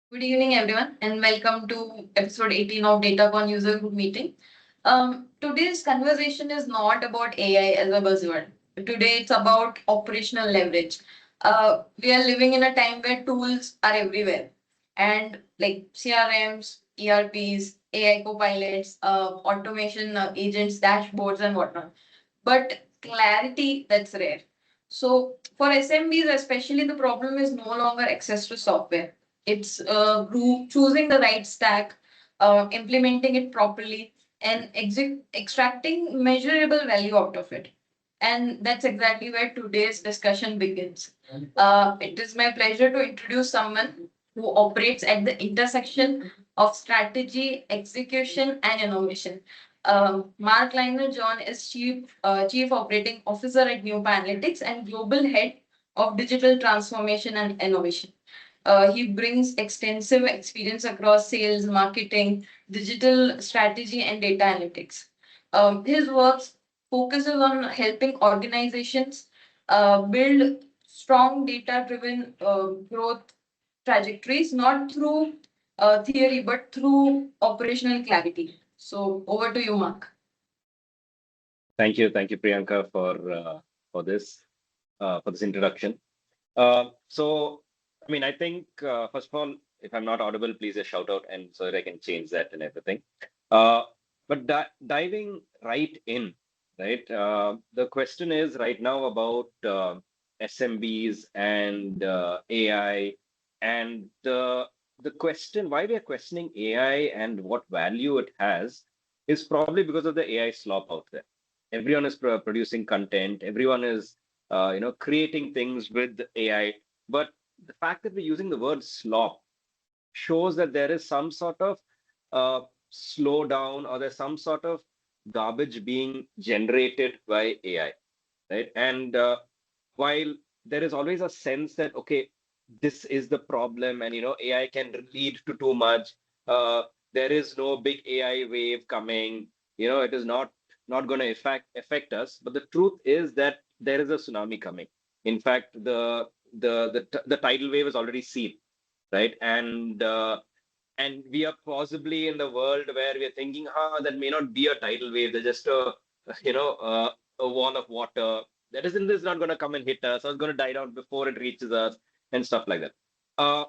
Good evening, everyone, and welcome to episode 18 of DataCon User Group meeting. Today's conversation is not about AI as a buzzword. Today, it's about operational leverage. We are living in a time where tools are everywhere, and like CRMs, ERPs, AI copilots, automation agents, dashboards, and whatnot. But clarity, that's rare. So, for SMBs, especially, the problem is no longer access to software. It's choosing the right stack, implementing it properly, and extracting measurable value out of it. And that's exactly where today's discussion begins. It is my pleasure to introduce someone who operates at the intersection of strategy, execution, and innovation. Mark Liner John is Chief Operating Officer at New Analytics and Global Head of Digital Transformation and Innovation. He brings extensive experience across sales, marketing, digital strategy, and data analytics. His work focuses on helping organizations build strong data driven growth trajectories, not through theory, but through operational clarity. So, over to you, Mark. Thank you, Priyanka, for this introduction. I think first of all, if I'm not audible, please just shout out, and so that I can change that and everything. But diving right in, right? The question is right now about SMBs and AI, and the question why we are questioning AI and what value it has is probably because of the AI slop out there. Everyone is producing content. Everyone is creating things with AI. But the fact that we're using the word slop shows that there is some sort of slowdown, or there's some sort of garbage being generated by AI, right? And while there is always a sense that, okay, this is the problem, and AI can lead to too much. There is no big AI wave coming. It is not going to affect us. But the truth is that there is a tsunami coming. In fact, the tidal wave is already seen, right? And we are possibly in the world where we are thinking, that may not be a tidal wave. There's just a wall of water that isn't this not going to come and hit us, or it's going to die down before it reaches us, and stuff like that. Uh,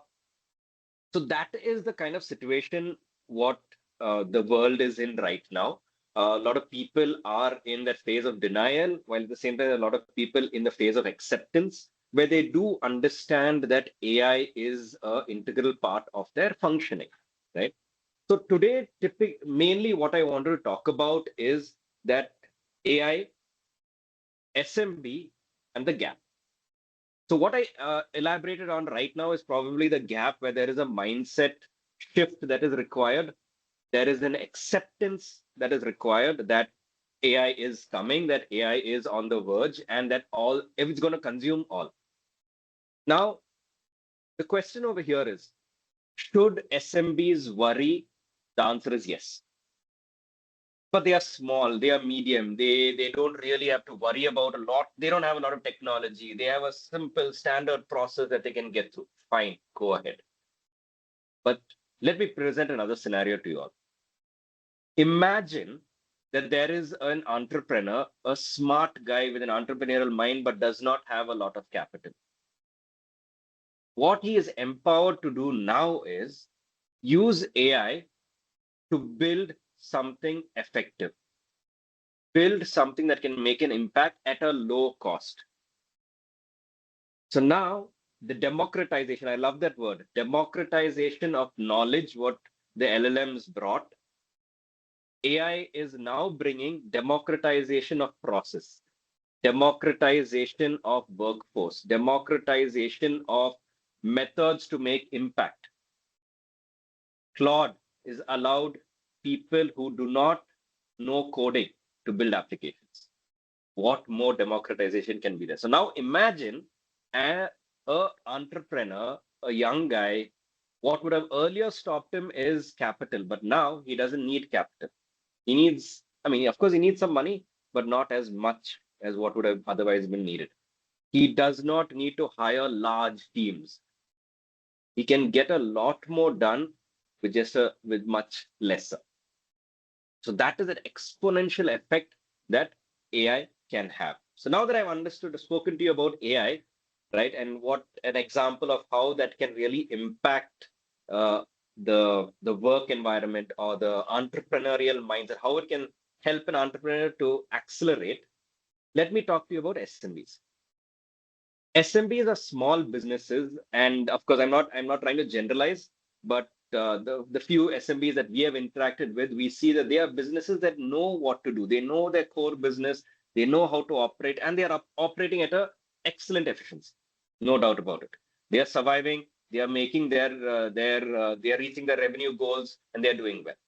so that is the kind of situation what the world is in right now. A lot of people are in that phase of denial, while at the same time, a lot of people in the phase of acceptance, where they do understand that AI is an integral part of their functioning, right? So today, mainly what I want to talk about is that AI, SMB, and the gap. So what I elaborated on right now is probably the gap where there is a mindset shift that is required. There is an acceptance that is required that AI is coming, that AI is on the verge, and that if it's going to consume all. Now, the question over here is, should SMBs worry? The answer is yes. But they are small, they are medium, they don't really have to worry about a lot. They don't have a lot of technology. They have a simple standard process that they can get through. Fine, go ahead. But let me present another scenario to you all. Imagine that there is an entrepreneur, a smart guy with an entrepreneurial mind, but does not have a lot of capital. What he is empowered to do now is use AI to build something effective, build something that can make an impact at a low cost. So now the democratization, I love that word, democratization of knowledge, what the LLMs brought. AI is now bringing democratization of process, democratization of workforce, democratization of methods to make impact. Claude is allowed people who do not know coding to build applications. What more democratization can be there? So now imagine a entrepreneur, a young guy. What would have earlier stopped him is capital, but now he doesn't need capital. He needs, of course, he needs some money, but not as much as what would have otherwise been needed. He does not need to hire large teams. he can get a lot more done with with much lesser. So that is an exponential effect that AI can have. So now that I've understood, spoken to you about AI, right, and what an example of how that can really impact uh, the work environment or the entrepreneurial mindset, how it can help an entrepreneur to accelerate. Let me talk to you about SMBs. SMBs are small businesses, and of course, I'm not trying to generalize, but the few SMBs that we have interacted with, we see that they are businesses that know what to do. They know their core business, they know how to operate, and they are operating at a excellent efficiency. No doubt about it. They are surviving. They are making they are reaching their revenue goals, and they are doing well.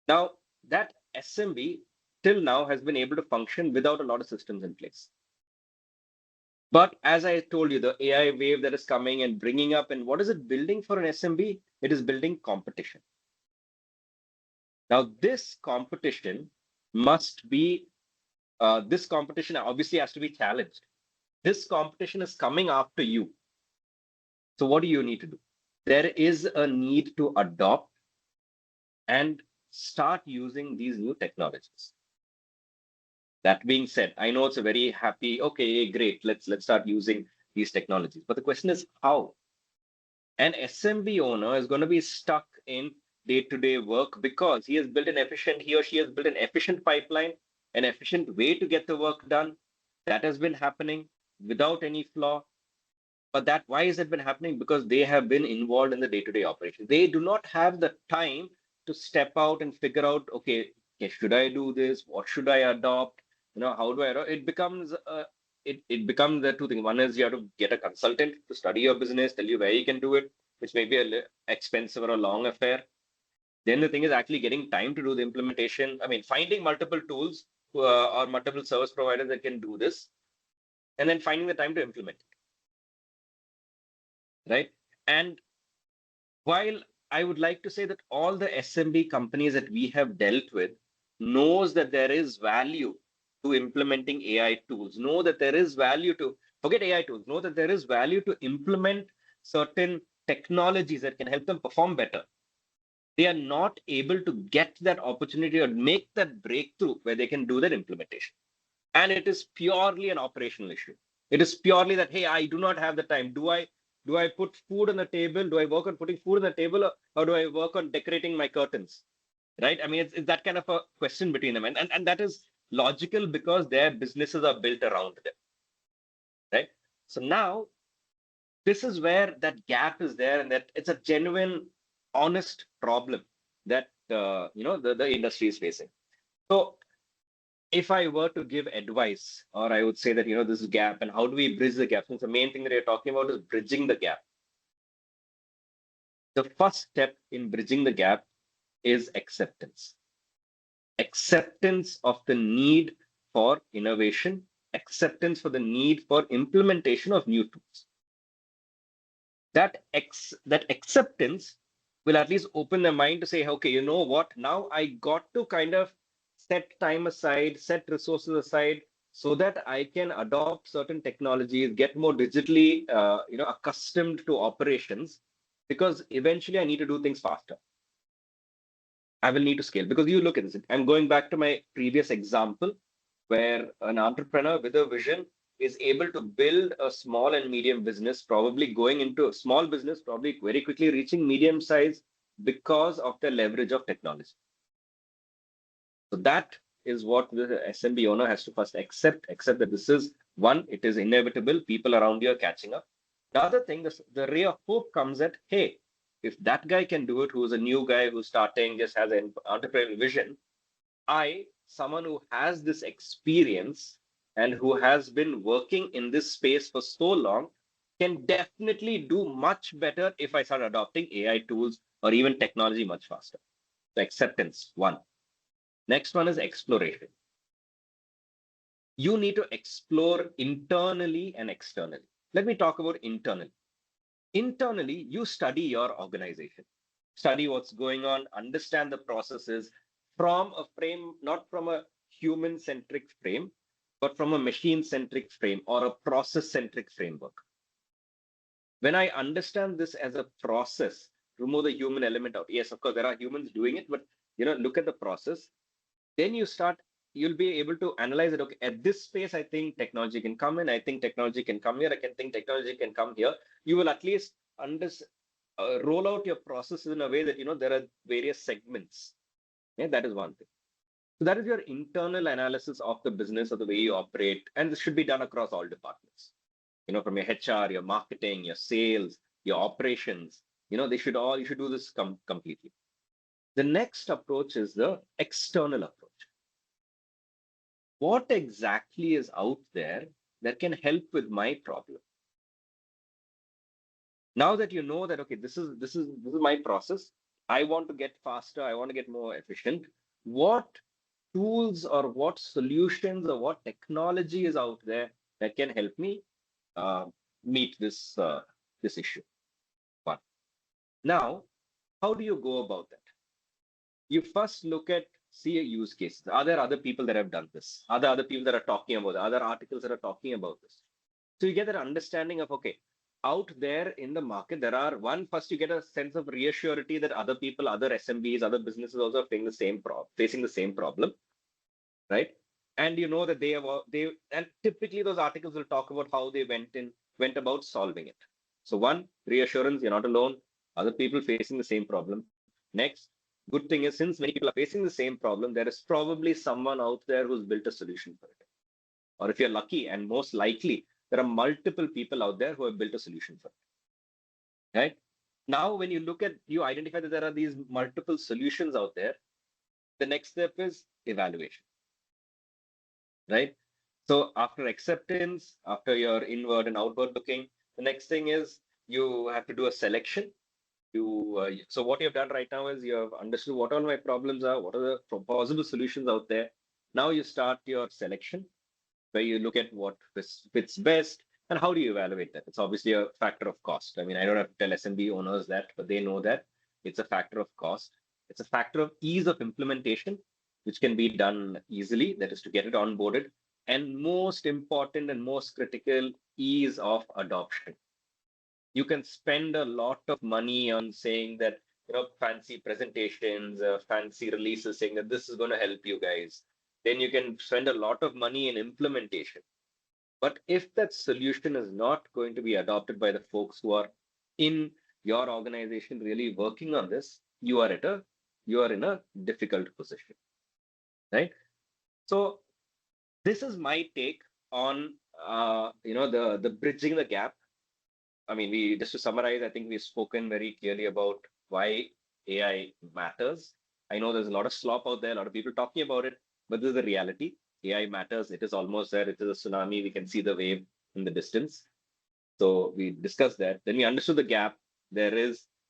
Now that SMB till now has been able to function without a lot of systems in place. But as I told you, the AI wave that is coming and bringing up, and what is it building for an SMB? It is building competition. Now, this competition obviously has to be challenged. This competition is coming after you. So what do you need to do? There is a need to adopt and start using these new technologies. That being said, I know it's a very happy, okay, great, let's start using these technologies. But the question is how? An SMB owner is going to be stuck in day-to-day work because he or she has built an efficient pipeline, an efficient way to get the work done. That has been happening without any flaw. But why has it been happening? Because they have been involved in the day-to-day operation. They do not have the time to step out and figure out, okay, should I do this? What should I adopt? How do I adopt? It becomes the two things. One is you have to get a consultant to study your business, tell you where you can do it, which may be a expensive or a long affair. Then the thing is actually getting time to do the implementation. I mean, finding multiple tools or multiple service providers that can do this, and then finding the time to implement it, right? And while I would like to say that all the SMB companies that we have dealt with knows that there is value to implementing AI tools, know that there is value to forget AI tools, know that there is value to implement certain technologies that can help them perform better. They are not able to get that opportunity or make that breakthrough where they can do that implementation. And it is purely an operational issue. It is purely that, hey, I do not have the time. Do I put food on the table? Do I work on putting food on the table, or do I work on decorating my curtains? Right? I mean, it's that kind of a question between them. And that is logical because their businesses are built around them. Right? So now this is where that gap is there, and that it's a genuine, honest problem that the industry is facing. So if I were to give advice, or I would say that this gap and how do we bridge the gap, since the main thing that you're talking about is bridging the gap. The first step in bridging the gap is acceptance. Acceptance of the need for innovation, acceptance for the need for implementation of new tools. That acceptance will at least open their mind to say, okay, you know what? Now I got to kind of set time aside, set resources aside, so that I can adopt certain technologies, get more digitally, accustomed to operations, because eventually I need to do things faster. I will need to scale because you look at this. I'm going back to my previous example where an entrepreneur with a vision is able to build a small and medium business, probably going into a small business, probably very quickly reaching medium size because of the leverage of technology. So that is what the SMB owner has to first accept that this is one, it is inevitable. People around you are catching up. The other thing, the ray of hope comes at, hey, if that guy can do it, who's a new guy who's starting, just has an entrepreneurial vision, someone who has this experience and who has been working in this space for so long, can definitely do much better if I start adopting AI tools or even technology much faster. So acceptance, one. Next one is exploration. You need to explore internally and externally. Let me talk about internally. Internally, you study your organization, study what's going on, understand the processes from a frame, not from a human-centric frame, but from a machine-centric frame or a process-centric framework. When I understand this as a process, remove the human element out. Yes, of course, there are humans doing it, but look at the process. Then you'll be able to analyze it. Okay, at this space, I think technology can come in. I think technology can come here. I can think technology can come here. You will at least roll out your processes in a way that there are various segments. Yeah, that is one thing. So that is your internal analysis of the business or the way you operate, and this should be done across all departments. From your HR, your marketing, your sales, your operations. You should do this completely. The next approach is the external approach. What exactly is out there that can help with my problem? Now that you know that, okay, this is my process. I want to get faster. I want to get more efficient. What tools or what solutions or what technology is out there that can help me uh, meet this issue? One. Now, how do you go about that? You first see a use case. Are there other people that have done this? Are there other people that are talking about it? Other articles that are talking about this? So you get that understanding of, okay, out there in the market, first you get a sense of reassurity that other people, other SMBs, other businesses also are facing the same problem, right? And you know that and typically those articles will talk about how they went about solving it. So one, reassurance, you're not alone. Other people facing the same problem. Next, good thing is, since many people are facing the same problem, there is probably someone out there who's built a solution for it. Or if you're lucky, and most likely, there are multiple people out there who have built a solution for it. Right? Now, when you identify that there are these multiple solutions out there, the next step is evaluation. Right? So after acceptance, after your inward and outward looking, the next thing is you have to do a selection. So what you've done right now is you have understood what all my problems are, what are the possible solutions out there. Now you start your selection, where you look at what fits best and how do you evaluate that. It's obviously a factor of cost. I mean, I don't have to tell SMB owners that, but they know that it's a factor of cost. It's a factor of ease of implementation, which can be done easily, that is to get it onboarded, and most important and most critical, ease of adoption. You can spend a lot of money on saying that, fancy presentations, fancy releases saying that this is going to help you guys. Then you can spend a lot of money in implementation. But if that solution is not going to be adopted by the folks who are in your organization really working on this, you are in a difficult position, right? So this is my take on the bridging the gap. I mean, we just to summarize, I think we've spoken very clearly about why AI matters. I know there's a lot of slop out there, a lot of people talking about it, but this is the reality. AI matters. It is almost there. It is a tsunami. We can see the wave in the distance. So we discussed that. Then we understood the gap. Then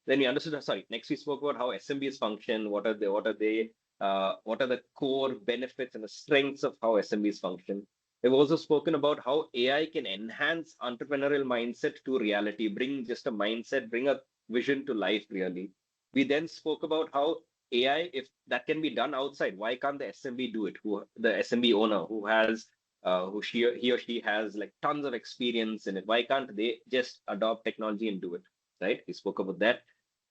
we understood. Sorry. Next, we spoke about how SMBs function. What are the core benefits and the strengths of how SMBs function. We've also spoken about how AI can enhance entrepreneurial mindset to reality, bring just a mindset, bring a vision to life, really. We then spoke about how AI, if that can be done outside, why can't the SMB do it? The SMB owner he or she has like tons of experience in it. Why can't they just adopt technology and do it? Right? We spoke about that.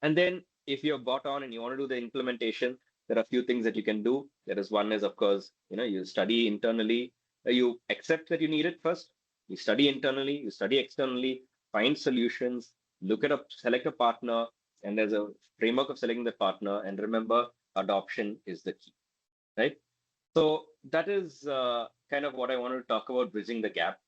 And then if you're bought on and you want to do the implementation, there are a few things that you can do. There is one is, of course, you study internally. You accept that you need it first. You study internally, you study externally, find solutions, select a partner, and there's a framework of selecting the partner. And remember, adoption is the key, right? So that is kind of what I wanted to talk about, bridging the gap.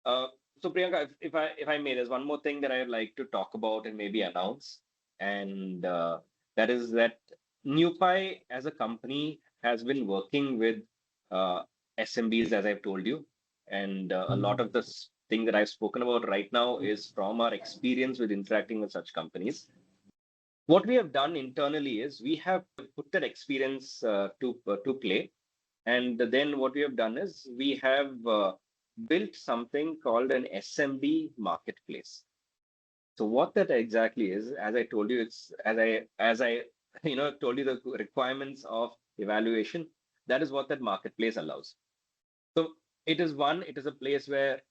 So Priyanka, if I may, there's one more thing that I'd like to talk about and maybe announce, and that is that NewPi as a company has been working with SMBs, as I've told you, and a lot of this thing that I've spoken about right now is from our experience with interacting with such companies. What we have done internally is we have put that experience to play, and then what we have done is we have built something called an SMB marketplace. So what that exactly is, as I told you, it's as I told you the requirements of evaluation. That is what that marketplace allows. So it is a place where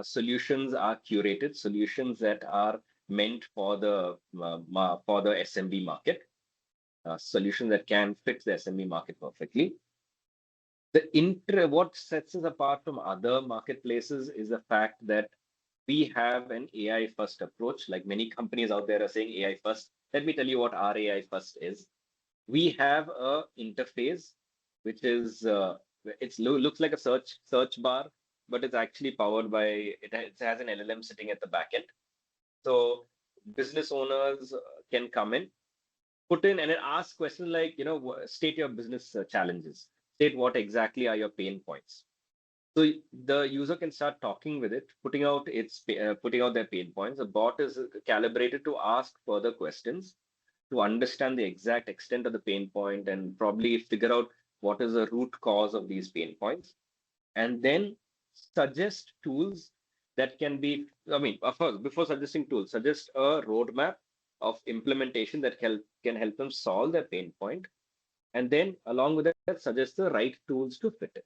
solutions are curated, solutions that are meant for the SMB market, solutions that can fit the SMB market perfectly. What sets us apart from other marketplaces is the fact that we have an AI first approach. Like many companies out there are saying AI first. Let me tell you what our AI first is. We have a interface which is looks like a search bar, but it's actually powered by it has an LLM sitting at the back end. So business owners can come in, put in, and it asks questions like, state your business challenges, state what exactly are your pain points. So the user can start talking with it, putting out their pain points. The bot is calibrated to ask further questions to understand the exact extent of the pain point and probably figure out what is the root cause of these pain points, and then suggest tools that can be, of course, before suggesting tools, suggest a roadmap of implementation that can help them solve their pain point, and then along with that, suggest the right tools to fit it.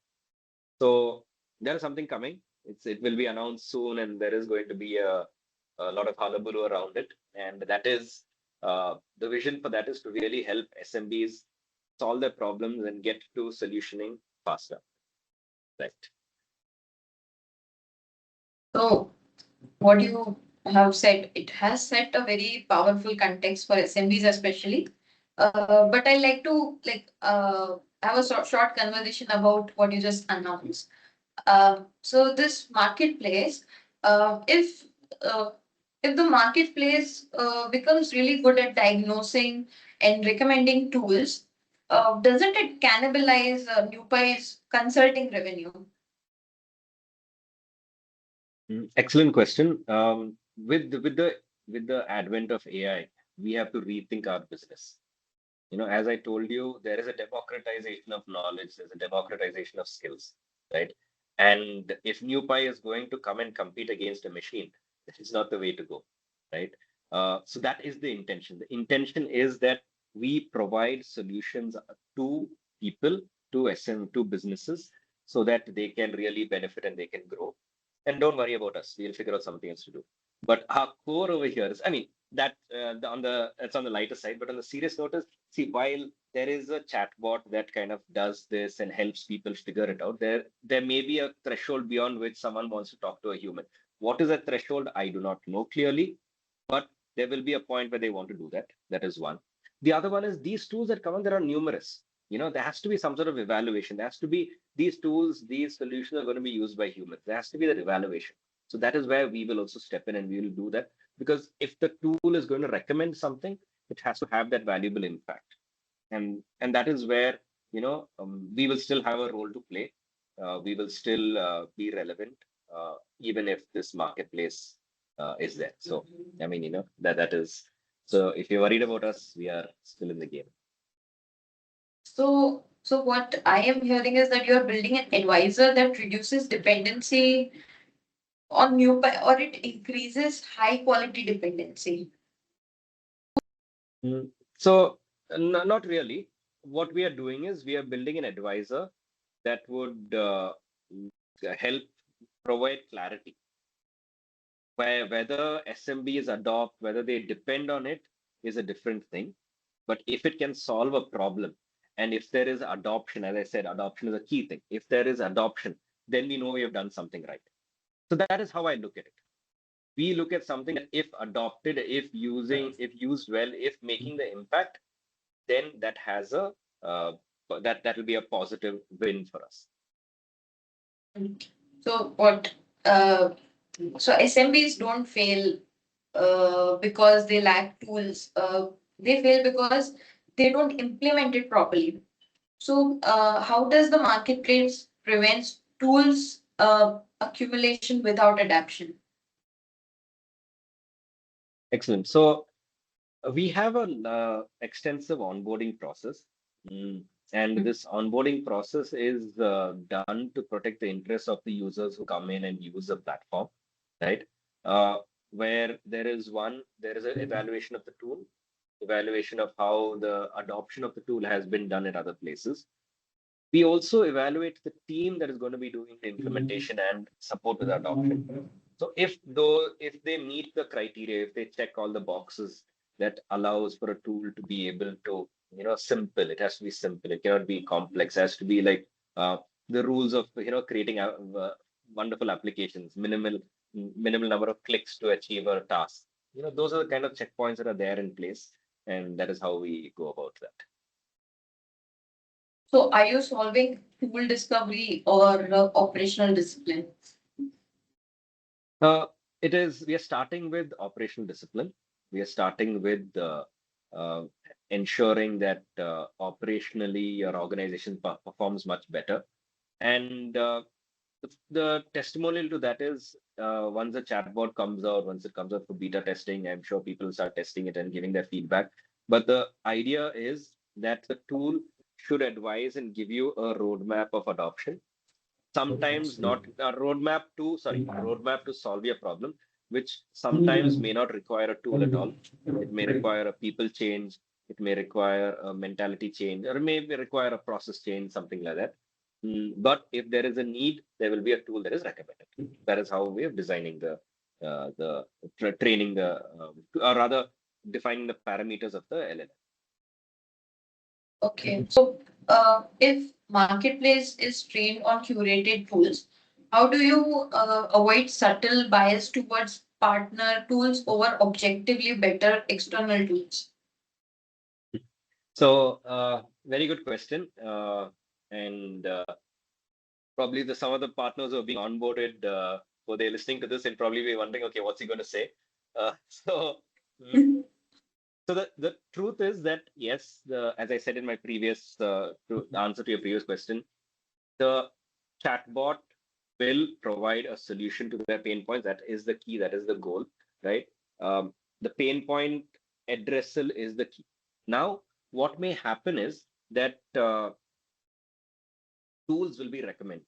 So there is something coming. It will be announced soon, and there is going to be a lot of hullabaloo around it. And that is the vision for that is to really help SMBs solve their problems and get to solutioning faster. Right. So what you have said, it has set a very powerful context for SMBs especially. But I like to have a short conversation about what you just announced. So this marketplace, if the marketplace becomes really good at diagnosing and recommending tools, doesn't it cannibalize NewPie's consulting revenue? Excellent question. With the advent of AI, we have to rethink our business. As I told you, there is a democratization of knowledge, there's a democratization of skills, right? And if NewPie is going to come and compete against a machine, that is not the way to go, right? So that is the intention. The intention is that we provide solutions to people, to businesses, so that they can really benefit and they can grow. And don't worry about us. We'll figure out something else to do. But our core over here is, it's on the lighter side, but on the serious note is, see, while there is a chatbot that kind of does this and helps people figure it out, there may be a threshold beyond which someone wants to talk to a human. What is that threshold? I do not know clearly, but there will be a point where they want to do that. That is one. The other one is these tools that come on, there are numerous. There has to be some sort of evaluation. There has to be these tools, these solutions are going to be used by humans. There has to be that evaluation. So that is where we will also step in and we will do that. Because if the tool is going to recommend something, it has to have that valuable impact. And that is where, we will still have a role to play. We will still be relevant, even if this marketplace is there. So, that is, so if you're worried about us, we are still in the game. So what I am hearing is that you're building an advisor that reduces dependency on NewPie, or it increases high quality dependency. So not really. What we are doing is we are building an advisor that would help provide clarity. Whether SMBs adopt, whether they depend on it is a different thing. But if it can solve a problem, and if there is adoption, as I said, adoption is a key thing. If there is adoption, then we know we have done something right. So that is how I look at it. We look at something that if adopted, if used well, if making the impact, then that has that will be a positive win for us. So so SMBs don't fail because they lack tools. They fail because they don't implement it properly. So how does the marketplace prevent tools accumulation without adaptation? Excellent. So we have an extensive onboarding process. And this onboarding process is done to protect the interests of the users who come in and use the platform, right? Where there is an evaluation of the tool, evaluation of how the adoption of the tool has been done at other places. We also evaluate the team that is going to be doing the implementation and support with adoption. So if they meet the criteria, if they check all the boxes that allows for a tool to be able to, simple, it has to be simple. It cannot be complex. It has to be like the rules of, creating wonderful applications, minimal number of clicks to achieve a task. Those are the kind of checkpoints that are there in place, and that is how we go about that. So are you solving tool discovery or operational discipline? Uh, we are starting with operational discipline. We are starting with uh, ensuring that operationally your organization performs much better. And the testimonial to that is once the chatbot comes out, once it comes out for beta testing, I'm sure people start testing it and giving their feedback. But the idea is that the tool should advise and give you a roadmap of adoption, sometimes not a roadmap to solve your problem, which sometimes may not require a tool at all. It may require a people change, it may require a mentality change, or it may require a process change, something like that. But if there is a need, there will be a tool that is recommended. That is how we are designing the training or rather defining the parameters of the LLM. Okay. So if marketplace is trained on curated tools, how do you avoid subtle bias towards partner tools over objectively better external tools? So, very good question. And probably some of the partners who are being onboarded, or they're listening to this and probably be wondering, okay, what's he going to say? So, mm, so the truth is that yes, as I said in my previous answer to your previous question, the chatbot will provide a solution to their pain points. That is the key. That is the goal, right? The pain point addressal is the key. Now, what may happen is that tools will be recommended.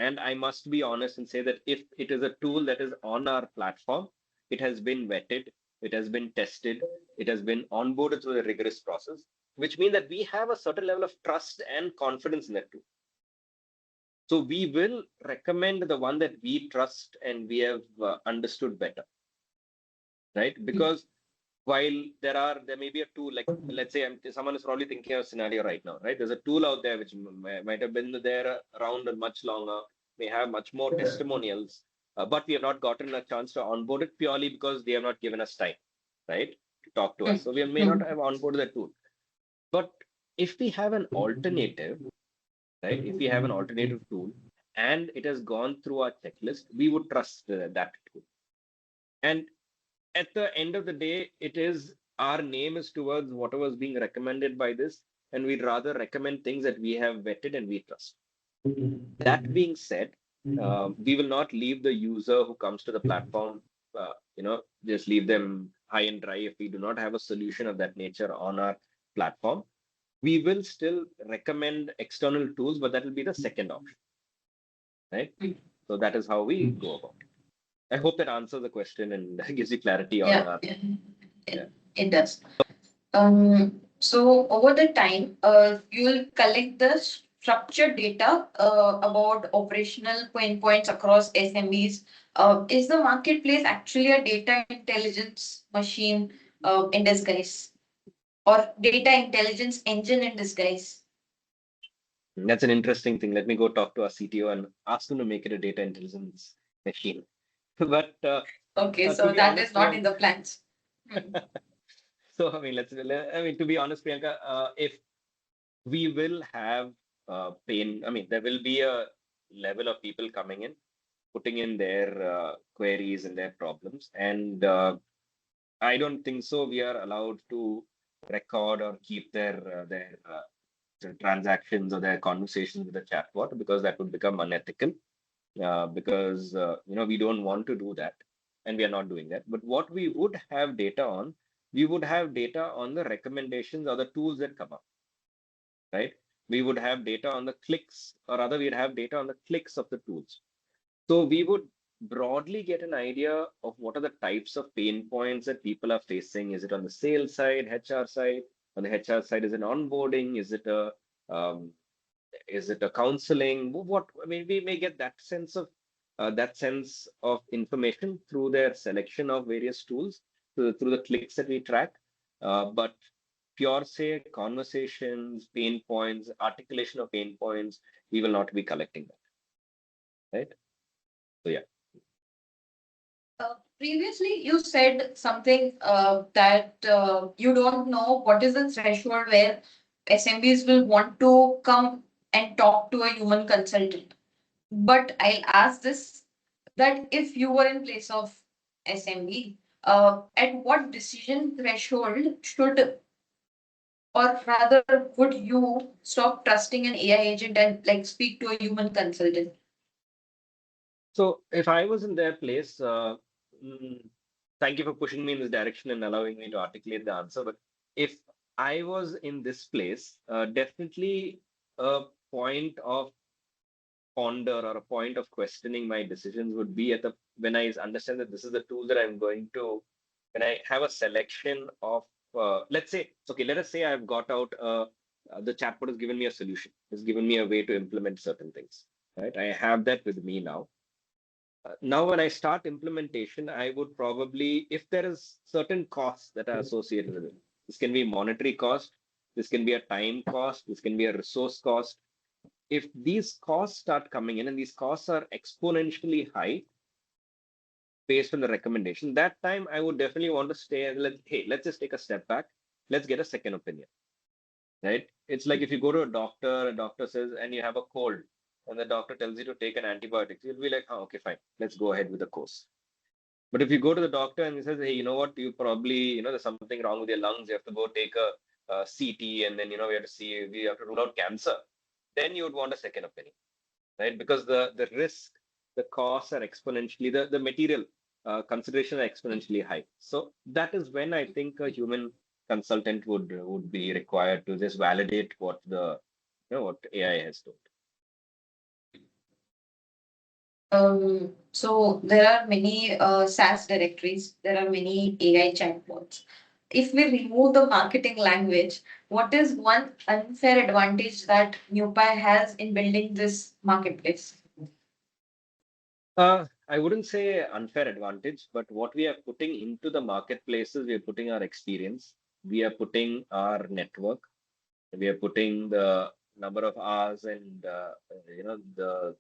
And I must be honest and say that if it is a tool that is on our platform, it has been vetted, it has been tested, it has been onboarded through a rigorous process, which means that we have a certain level of trust and confidence in that tool. So we will recommend the one that we trust and we have understood better, right? Because while there may be a tool, like let's say someone is probably thinking of a scenario right now, right? There's a tool out there which might have been there around and much longer, may have much more testimonials, but we have not gotten a chance to onboard it purely because they have not given us time, right, to talk to us. So we may not have onboarded the tool. But if we have an alternative, right? If we have an alternative tool and it has gone through our checklist, we would trust that tool. And at the end of the day, it is our name is towards whatever is being recommended by this, and we'd rather recommend things that we have vetted and we trust. That being said, we will not leave the user who comes to the platform, just leave them high and dry if we do not have a solution of that nature on our platform. We will still recommend external tools, but that will be the second option, right? So that is how we go about it. I hope that answers the question and gives you clarity on Yeah, our. it does. So over the time, you'll collect the structured data about operational pain points across SMBs. Is the marketplace actually a data intelligence machine in disguise, or data intelligence engine in disguise? That's an interesting thing. Let me go talk to our CTO and ask him to make it a data intelligence machine. But Okay, to so be that honest, is not in the plans. so I mean, to be honest, Priyanka, if we will have pain, I mean, there will be a level of people coming in, putting in their queries and their problems, and I don't think so. We are allowed to record or keep their transactions or their conversations with the chatbot because that would become unethical. Because we don't want to do that, and we are not doing that. But what we would have data on, we would have data on the recommendations or the tools that come up, right? We would have data on the clicks, or rather, we'd have data on the clicks of the tools. So we would broadly get an idea of what are the types of pain points that people are facing. Is it on the sales side, HR side? On the HR side, is it onboarding? Is it a Is it a counseling? What I mean, we may get that sense of information through their selection of various tools, through the clicks that we track. But pure say conversations, pain points, articulation of pain points, we will not be collecting that, right? So yeah. Previously, you said something that you don't know what is the threshold where SMBs will want to come and talk to a human consultant. But I'll ask this, that if you were in place of SMB, at what decision threshold should, or rather, would you stop trusting an AI agent and like speak to a human consultant? So if I was in their place, thank you for pushing me in this direction and allowing me to articulate the answer. But if I was in this place, definitely a point of ponder or a point of questioning my decisions would be at the when I understand that this is the tool that I'm going to, when I have a selection of, let's say, okay, let us say I've got out, the chatbot has given me a solution, has given me a way to implement certain things, right? I have that with me now. Now, when I start implementation, I would probably, if there is certain costs that are associated with it, this can be monetary cost, this can be a time cost, this can be a resource cost. If these costs start coming in and these costs are exponentially high based on the recommendation, that time I would definitely want to stay and hey, let's just take a step back. Let's get a second opinion, right? It's like if you go to a doctor says, and you have a cold, and the doctor tells you to take an antibiotic, you'll be like, oh, okay, fine, let's go ahead with the course. But if you go to the doctor and he says, hey, you know what, you probably, there's something wrong with your lungs, you have to go take a CT, and then, we have to see, we have to rule out cancer, then you would want a second opinion, right? Because the risk, the costs are exponentially, the material consideration are exponentially high. So that is when I think a human consultant would be required to just validate what what AI has told. So there are many SaaS directories, there are many AI chatbots. If we remove the marketing language, what is one unfair advantage that NewPy has in building this marketplace? I wouldn't say unfair advantage, but what we are putting into the marketplaces, we are putting our experience, we are putting our network, we are putting the number of hours and the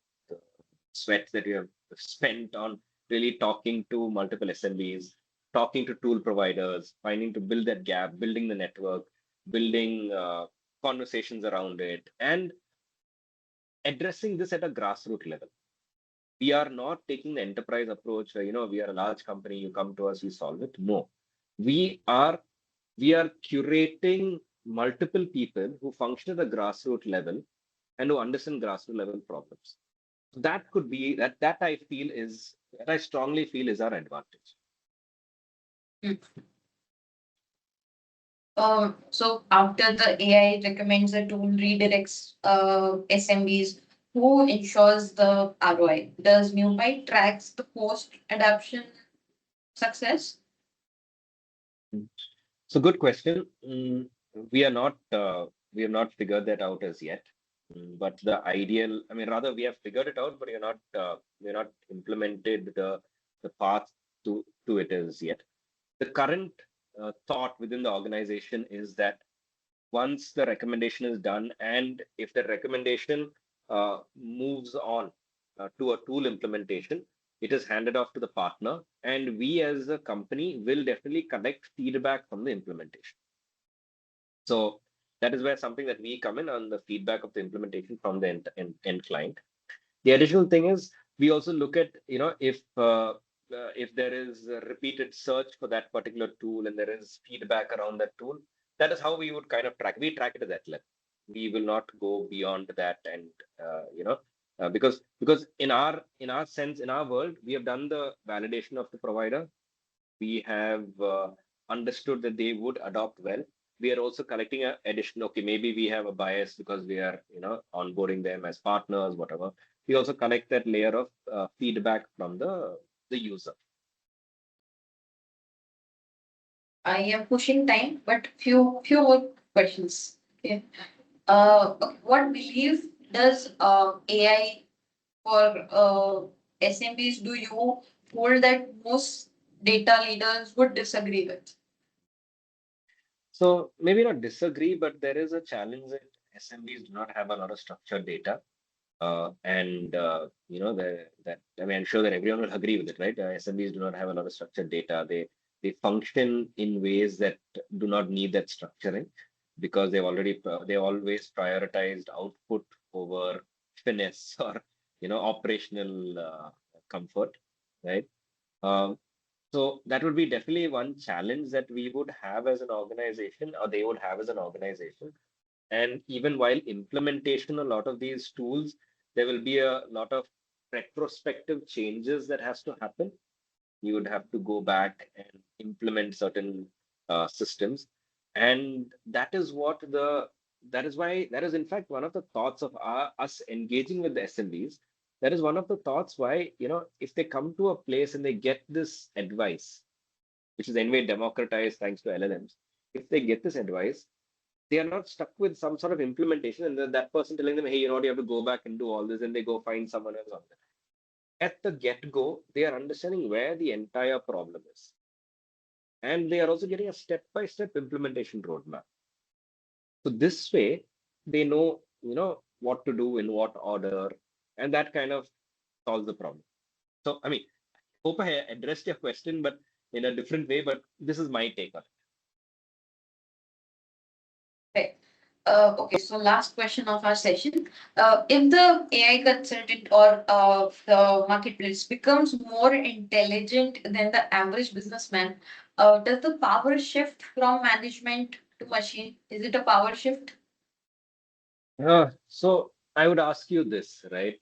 sweat that we have spent on really talking to multiple SMBs, talking to tool providers, finding to build that gap, building the network, building conversations around it, and addressing this at a grassroots level. We are not taking the enterprise approach where, we are a large company, you come to us, we solve it. No, we are curating multiple people who function at the grassroots level and who understand grassroots level problems. That could be that I strongly feel is our advantage. So after the AI recommends a tool redirects SMBs, who ensures the ROI? Does NewPy tracks the post adoption success? So good question. We are not we have not figured that out as yet. But the ideal, I mean, rather we have figured it out, but we're not implemented the path to it as yet. The current thought within the organization is that once the recommendation is done, and if the recommendation moves on to a tool implementation, it is handed off to the partner, and we as a company will definitely collect feedback from the implementation. So that is where something that we come in on the feedback of the implementation from the end client. The additional thing is we also look at, if there is a repeated search for that particular tool and there is feedback around that tool, that is how we would kind of track. We track it at that level. We will not go beyond that, and because in our sense, in our world, we have done the validation of the provider. We have understood that they would adopt well. We are also collecting a additional, okay, maybe we have a bias because we are, onboarding them as partners, whatever. We also collect that layer of feedback from the user. I am pushing time, but few more questions. Okay. What belief does AI for SMBs do you hold that most data leaders would disagree with? So maybe not disagree, but there is a challenge that SMBs do not have a lot of structured data. That I mean, I'm sure that everyone will agree with it, right? SMBs do not have a lot of structured data. They function in ways that do not need that structuring because they always prioritized output over finesse or operational comfort, right? Um, so that would be definitely one challenge that we would have as an organization, or they would have as an organization. And even while implementation, a lot of these tools, there will be a lot of retrospective changes that has to happen. You would have to go back and implement certain systems. And that is why, that is in fact one of the thoughts of us engaging with the SMBs. That is one of the thoughts why, if they come to a place and they get this advice, which is anyway democratized thanks to LLMs, if they get this advice, they are not stuck with some sort of implementation and then that person telling them, hey, you have to go back and do all this, and they go find someone else on that. At the get-go, they are understanding where the entire problem is. And they are also getting a step-by-step implementation roadmap. So this way, they know, what to do in what order, and that kind of solves the problem. So, I mean, hope I addressed your question, but in a different way, but this is my take on it. Okay. Okay, so last question of our session. If the AI consultant or the marketplace becomes more intelligent than the average businessman, does the power shift from management to machine? Is it a power shift? So I would ask you this, right?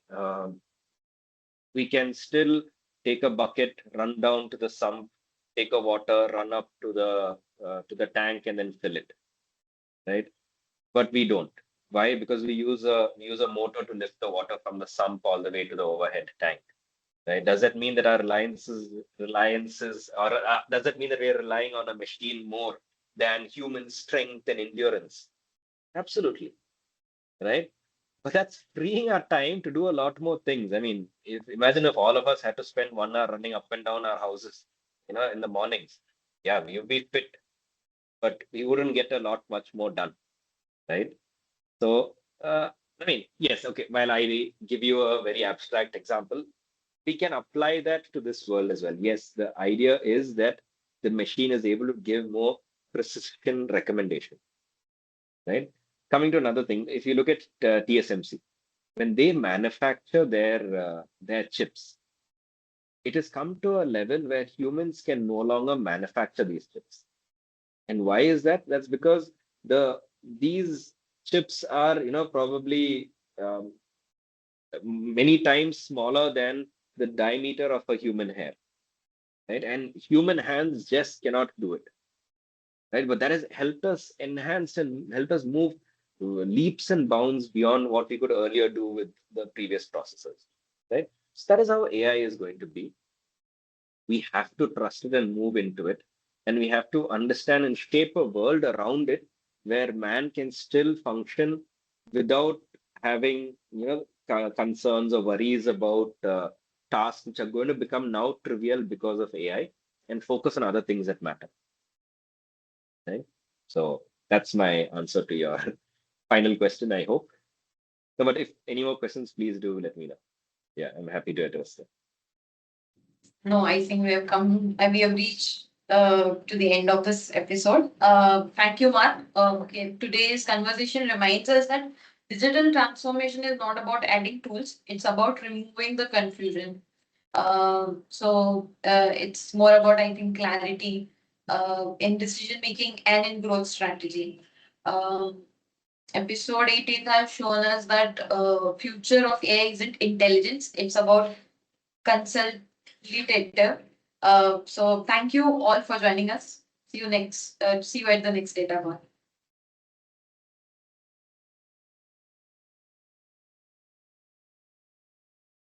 We can still take a bucket, run down to the sump, take a water, run up to the tank, and then fill it, right? But we don't. Why? Because we use a motor to lift the water from the sump all the way to the overhead tank, right? Does that mean that our reliances, or does that mean that we are relying on a machine more than human strength and endurance? Absolutely, right? But that's freeing our time to do a lot more things. I mean, imagine if all of us had to spend 1 hour running up and down our houses, in the mornings. Yeah, we would be fit, but we wouldn't get a lot much more done, right? So, I mean, yes, okay. While I give you a very abstract example, we can apply that to this world as well. Yes, the idea is that the machine is able to give more precision recommendation, right? Coming to another thing, if you look at TSMC, when they manufacture their chips, it has come to a level where humans can no longer manufacture these chips. And why is that? That's because these chips are, probably um, many times smaller than the diameter of a human hair, right? And human hands just cannot do it, right? But that has helped us enhance and helped us move leaps and bounds beyond what we could earlier do with the previous processors, right? So that is how AI is going to be. We have to trust it and move into it, and we have to understand and shape a world around it where man can still function without having concerns or worries about tasks which are going to become now trivial because of AI, and focus on other things that matter, right? So that's my answer to your final question, I hope. No, but if any more questions, please do let me know. Yeah, I'm happy to address them. No, I think we have reached to the end of this episode. Thank you, Mark. Okay, today's conversation reminds us that digital transformation is not about adding tools, it's about removing the confusion. It's more about, I think, clarity in decision making and in growth strategy. Um, Episode 18 have shown us that future of AI isn't intelligence, it's about consultative. So thank you all for joining us. See you at the next data call.